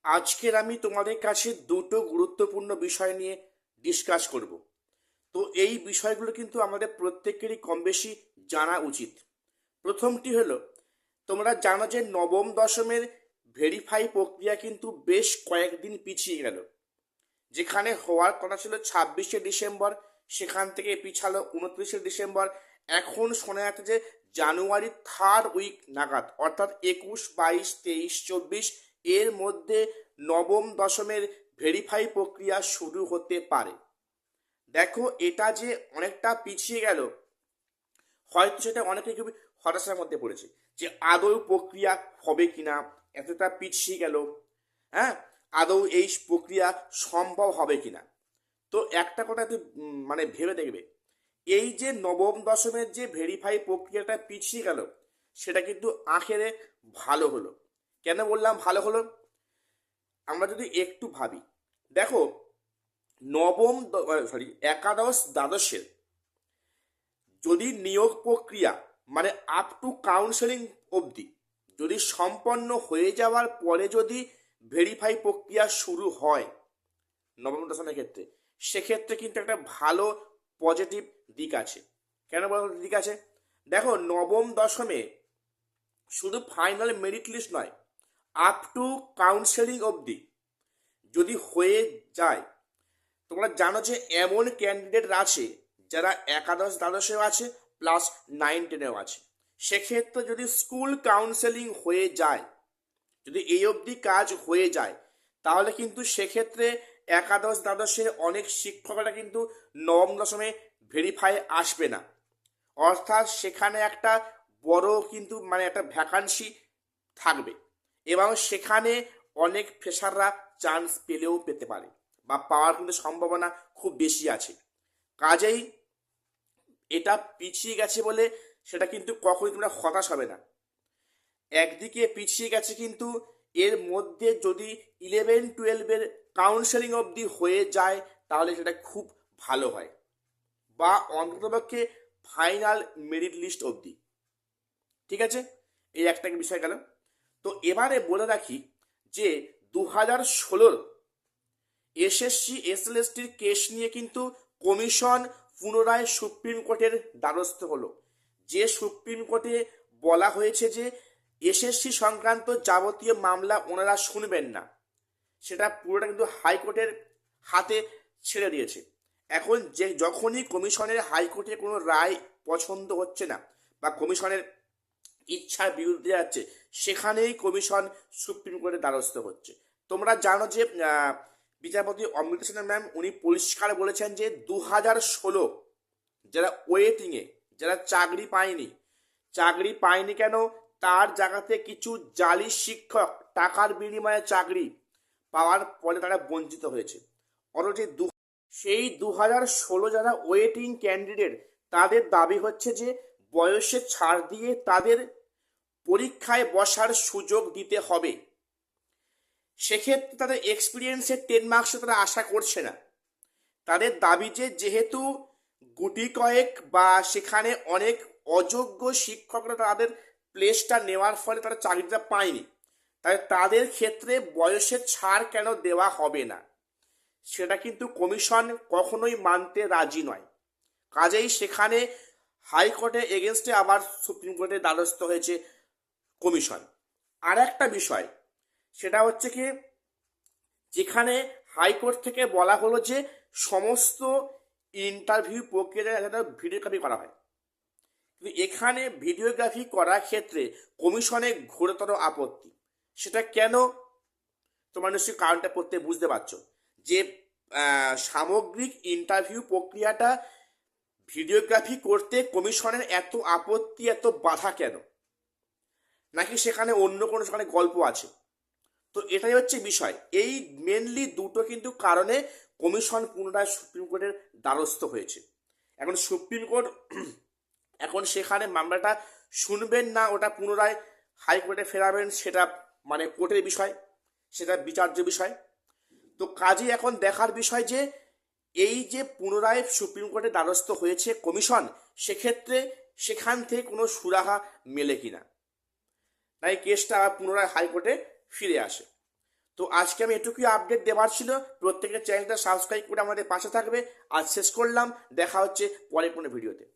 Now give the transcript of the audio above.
আজকের আমি তোমাদের কাছে দুটো গুরুত্বপূর্ণ বিষয় নিয়ে ডিসকাস করব। তো এই বিষয়গুলো কিন্তু আমাদের প্রত্যেকেরই কম বেশি জানা উচিত। প্রথমটি হলো, তোমরা জানো যে নবম দশমের ভেরিফাই প্রক্রিয়া কিন্তু বেশ কয়েকদিন পিছিয়ে গেল। যেখানে হওয়ার কথা ছিল 26শে ডিসেম্বর, সেখান থেকে পিছালো 29শে ডিসেম্বর। এখন শোনা যাচ্ছে যে জানুয়ারি থার্ড উইক নাগাদ, অর্থাৎ 21, 22, 23, 24 এর মধ্যে নবম দশমের ভেরিফাই প্রক্রিয়া শুরু হতে পারে। দেখো, এটা যে অনেকটা পিছিয়ে গেল, হয়তো সেটা অনেকে খুবই হতাশার মধ্যে পড়েছে যে আদৌ প্রক্রিয়া হবে কিনা, এতটা পিছিয়ে গেল। হ্যাঁ, আদৌ এই প্রক্রিয়া সম্ভব হবে কিনা। তো একটা কথা একটু মানে ভেবে দেখবে, এই যে নবম দশমের যে ভেরিফাই প্রক্রিয়াটা পিছিয়ে গেল, সেটা কিন্তু আখেরে ভালো হলো। কেন বললাম ভালো হলো? আমরা যদি একটু ভাবি, দেখো, একাদশ দ্বাদশের যদি নিয়োগ প্রক্রিয়া মানে আপ টু কাউন্সেলিং অবধি যদি সম্পন্ন হয়ে যাওয়ার পরে যদি ভেরিফাই প্রক্রিয়া শুরু হয় নবম দশমের ক্ষেত্রে, সেক্ষেত্রে কিন্তু একটা ভালো পজিটিভ দিক আছে। কেন বলো দিক আছে? দেখো, নবম দশমে শুধু ফাইনাল মেরিট লিস্ট নয়, আপ টু কাউন্সেলিং অবধি যদি হয়ে যায়, তোমরা জানো যে এমন ক্যান্ডিডেট আছে যারা একাদশ দ্বাদশেও আছে, প্লাস 9, 10-এও আছে। সেক্ষেত্রে যদি স্কুল কাউন্সেলিং হয়ে যায়, যদি এই অবধি কাজ হয়ে যায়, তাহলে কিন্তু সেক্ষেত্রে একাদশ দ্বাদশের অনেক শিক্ষকরা কিন্তু নবম দশমে ভেরিফাই আসবে না। অর্থাৎ সেখানে একটা বড় কিন্তু মানে একটা ভ্যাকান্সি থাকবে, এবং সেখানে অনেক ফ্রেশাররা চান্স পেলেও পেতে পারে, বা পাওয়ার কিন্তু সম্ভাবনা খুব বেশি আছে। কাজেই এটা পিছিয়ে গেছে বলে সেটা কিন্তু কখনোই তোমরা হতাশ হবে না। একদিকে পিছিয়ে গেছে, কিন্তু এর মধ্যে যদি 11, 12-এর কাউন্সেলিং অবধি হয়ে যায়, তাহলে সেটা খুব ভালো হয়, বা অন্ততপক্ষে ফাইনাল মেরিট লিস্ট অবধি। ঠিক আছে, এই একটা বিষয় গেল। তো এবারে বলে রাখি যে 2016 এসএসসি এসএলএসটির কেস নিয়ে কিন্তু কমিশন পুনরায় সুপ্রিম কোর্টের দ্বারস্থ হলো। যে সুপ্রিম কোর্টে বলা হয়েছে যে এসএসসি সংক্রান্ত যাবতীয় মামলা ওনারা শুনবেন না, সেটা পুরোটা কিন্তু হাইকোর্টের হাতে ছেড়ে দিয়েছে। এখন যে যখনই কমিশনের হাইকোর্টে কোনো রায় পছন্দ হচ্ছে না, বা কমিশনের ইচ্ছার বিরুদ্ধে যাচ্ছে, সেখানেই কমিশন সুপ্রিম কোর্টের দ্বারস্থ হচ্ছে। তোমরা জানো যে বিচারপতি অমৃতা সিনহা ম্যাম উনি পরিষ্কার বলেছেন যে 2016 যারা ওয়েটিংয়ে, যারা চাকরি পায়নি কেন, তার জায়গাতে কিছু জালি শিক্ষক টাকার বিনিময়ে চাকরি পাওয়ার ফলে তারা বঞ্চিত হয়েছে। অথচ সেই 2016 যারা ওয়েটিং ক্যান্ডিডেট, তাদের দাবি হচ্ছে যে বয়সে ছাড় দিয়ে তাদের পরীক্ষায় বসার সুযোগ দিতে হবে। সেক্ষেত্রে তাদের এক্সপিরিয়েন্সের 10 মার্কসও তারা আশা করছে না। তাদের দাবি যে যেহেতু গুটি কয়েক বা সেখানে অনেক অযোগ্য শিক্ষকরা তাদের প্লেসটা নেওয়ার ফলে তারা চাকরিটা পায়নি, তাই তাদের ক্ষেত্রে বয়সের ছাড় কেন দেওয়া হবে না, সেটা কিন্তু কমিশন কখনোই মানতে রাজি নয়। কাজেই সেখানে হাইকোর্টে এগেনস্টে আবার সুপ্রিম কোর্টের দ্বারস্থ হয়েছে কমিশন। আর একটা বিষয়, সেটা হচ্ছে কি, যেখানে হাইকোর্ট থেকে বলা হলো যে সমস্ত ইন্টারভিউ প্রক্রিয়া যাতে ভিডিওগ্রাফি করা হয়, কিন্তু এখানে ভিডিওগ্রাফি করার ক্ষেত্রে কমিশনের ঘোরতর আপত্তি। সেটা কেন? তোমার নিশ্চয়ই কারণটা পড়তে বুঝতে পারছো যে সামগ্রিক ইন্টারভিউ প্রক্রিয়াটা ভিডিওগ্রাফি করতে কমিশনের এত আপত্তি, এত বাধা কেন? নাকি সেখানে অন্য কোনো সেখানে গল্প আছে? তো এটাই হচ্ছে বিষয়। এই মেনলি দুটো কিন্তু কারণে কমিশন পুনরায় সুপ্রিম কোর্টের দ্বারস্থ হয়েছে। এখন সুপ্রিম কোর্ট এখন সেখানে মামলাটা শুনবেন না, ওটা পুনরায় হাইকোর্টে ফেরাবেন, সেটা মানে কোর্টের বিষয়, সেটা বিচার্য বিষয়। তো কাজে এখন দেখার বিষয় যে এই যে পুনরায় সুপ্রিম কোর্টে দ্বারস্থ হয়েছে কমিশন, সেক্ষেত্রে সেখান থেকে কোনো সুরাহা মেলে কিনা, তাই কেসটা পুনরায় হাইকোর্টে ফিরে আসে। তো আজকে আমি এটুকুই আপডেট দেওয়ার ছিল। প্রত্যেকের চ্যানেলটা সাবস্ক্রাইব করে আমাদের পাশে থাকবে। আজ শেষ করলাম, দেখা হচ্ছে পরের কোনো ভিডিওতে।